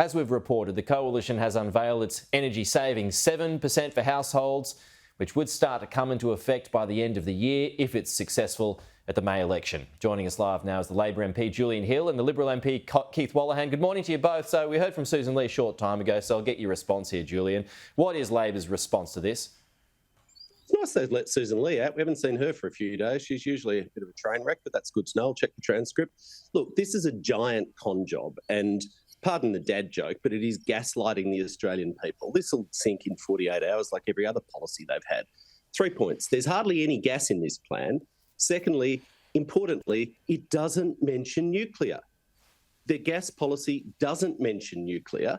As we've reported, the Coalition has unveiled its energy savings, 7% for households, which would start to come into effect by the end of the year if it's successful at the May election. Joining us live now is the Labor MP Julian Hill and the Liberal MP Keith Wolahan. Good morning to you both. So we heard from Susan Lee a short time ago, so I'll get your response here, Julian. What is Labor's response to this? It's nice they've let Susan Lee out. We haven't seen her for a few days. She's usually a bit of a train wreck, but that's good to know. I'll check the transcript. Look, this is a giant con job, and pardon the dad joke, but it is gaslighting the Australian people. This will sink in 48 hours like every other policy they've had. 3 points. There's hardly any gas in this plan. Secondly, importantly, it doesn't mention nuclear. Their gas policy doesn't mention nuclear.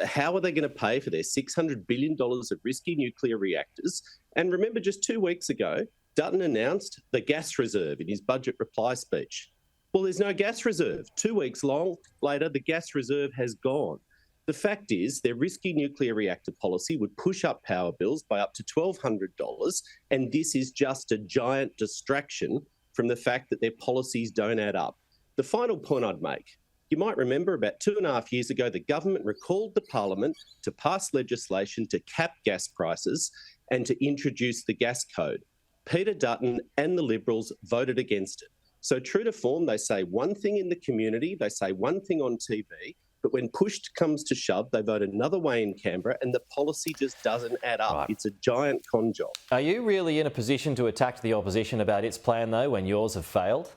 How are they going to pay for their $600 billion of risky nuclear reactors? And remember, just 2 weeks ago, Dutton announced the gas reserve in his budget reply speech. Well, there's no gas reserve. 2 weeks later, the gas reserve has gone. The fact is, their risky nuclear reactor policy would push up power bills by up to $1,200, and this is just a giant distraction from the fact that their policies don't add up. The final point I'd make, you might remember about 2.5 years ago, the government recalled the Parliament to pass legislation to cap gas prices and to introduce the gas code. Peter Dutton and the Liberals voted against it. So true to form, they say one thing in the community, they say one thing on TV, but when push comes to shove, they vote another way in Canberra, and the policy just doesn't add up. Right. It's a giant con job. Are you really in a position to attack the opposition about its plan, though, when yours have failed?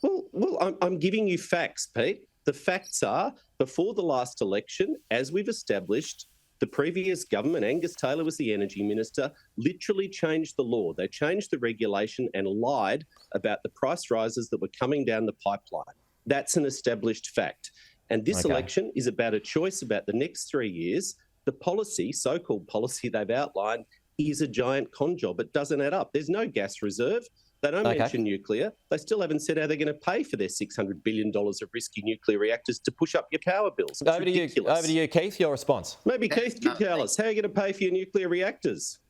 Well, I'm giving you facts, Pete. The facts are, before the last election, as we've established, the previous government, Angus Taylor was the energy minister, literally changed the law. They changed the regulation and lied about the price rises that were coming down the pipeline. That's an established fact. And this election is about a choice about the next 3 years. The policy, so-called policy they've outlined, is a giant con job. It doesn't add up. There's no gas reserve. They don't mention nuclear. They still haven't said how they're going to pay for their $600 billion of risky nuclear reactors to push up your power bills. It's ridiculous. Over to you, Keith, your response. Maybe Keith can tell us, how are you going to pay for your nuclear reactors?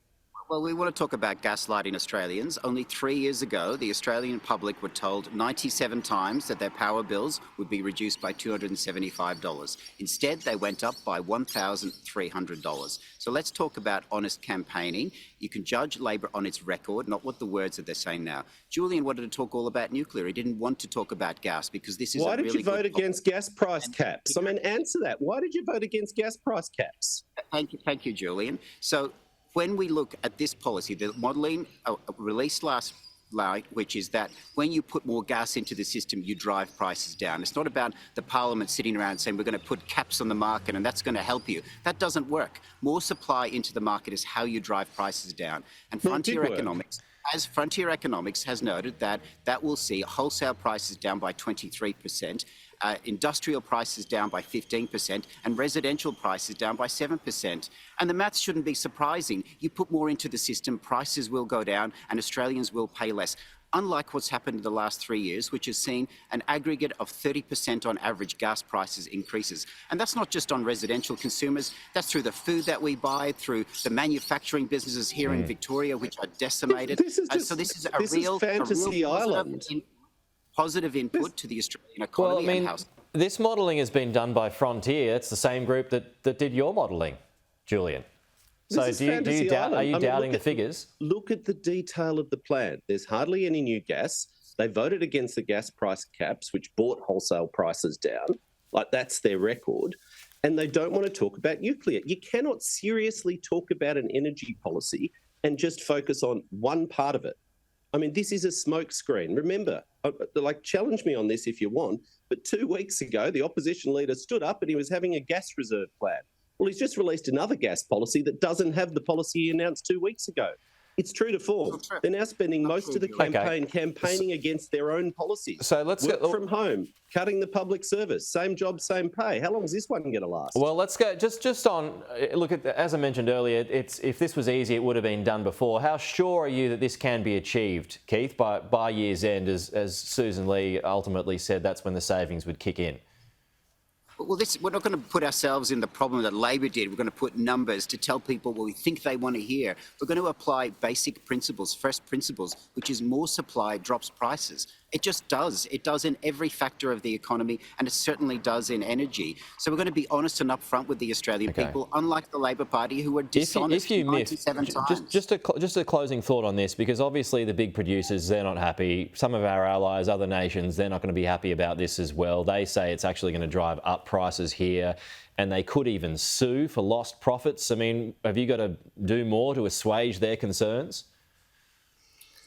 Well, we want to talk about gaslighting Australians. Only 3 years ago, the Australian public were told 97 times that their power bills would be reduced by $275. Instead, they went up by $1,300. So let's talk about honest campaigning. You can judge Labor on its record, not what the words that they're saying now. Julian wanted to talk all about nuclear. He didn't want to talk about gas because this is Why did you vote against gas price caps? I mean, answer that. Why did you vote against gas price caps? Thank you, Julian. So when we look at this policy, the modelling released last night, which is that when you put more gas into the system, you drive prices down. It's not about the Parliament sitting around saying we're going to put caps on the market and that's going to help you. That doesn't work. More supply into the market is how you drive prices down. And Frontier Economics has noted that will see wholesale prices down by 23%, industrial prices down by 15%, and residential prices down by 7%. And the maths shouldn't be surprising. You put more into the system, prices will go down, and Australians will pay less. Unlike what's happened in the last 3 years, which has seen an aggregate of 30% on average gas prices increases. And that's not just on residential consumers, that's through the food that we buy, through the manufacturing businesses here in Victoria, which are decimated. This is a real fantasy island. Positive input to the Australian economy. Well, I mean, this modelling has been done by Frontier. It's the same group that did your modelling, Julian. So are you doubting the figures? Look at the detail of the plan. There's hardly any new gas. They voted against the gas price caps, which brought wholesale prices down. Like, that's their record. And they don't want to talk about nuclear. You cannot seriously talk about an energy policy and just focus on one part of it. I mean, this is a smokescreen. Remember, challenge me on this if you want, but 2 weeks ago, the opposition leader stood up and he was having a gas reserve plan. Well, he's just released another gas policy that doesn't have the policy he announced 2 weeks ago. It's true to form. They're now spending most of the campaign campaigning against their own policies. So let's work from home, cutting the public service, same job, same pay. How long is this one going to last? Well, let's go just on. Look at, as I mentioned earlier, if this was easy, it would have been done before. How sure are you that this can be achieved, Keith, by year's end, as Susan Lee ultimately said? That's when the savings would kick in. Well, we're not going to put ourselves in the problem that Labor did. We're going to put numbers to tell people what we think they want to hear. We're going to apply basic principles, first principles, which is more supply drops prices. It just does. It does in every factor of the economy, and it certainly does in energy. So we're going to be honest and upfront with the Australian people, unlike the Labor Party, who are dishonest if you 97 times. Just a closing thought on this, because obviously the big producers, they're not happy. Some of our allies, other nations, they're not going to be happy about this as well. They say it's actually going to drive up prices here, and they could even sue for lost profits. I mean, have you got to do more to assuage their concerns?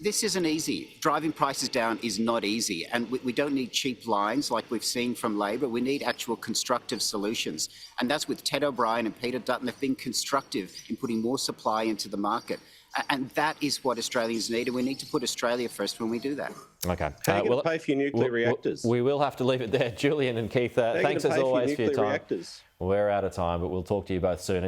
This isn't easy. Driving prices down is not easy. And we don't need cheap lines like we've seen from Labor. We need actual constructive solutions. And that's with Ted O'Brien and Peter Dutton. They've been constructive in putting more supply into the market. And that is what Australians need. And we need to put Australia first when we do that. Okay. How are you going to pay for your nuclear reactors? We will have to leave it there. Julian and Keith, thanks as always for your time. Reactors? We're out of time, but we'll talk to you both soon.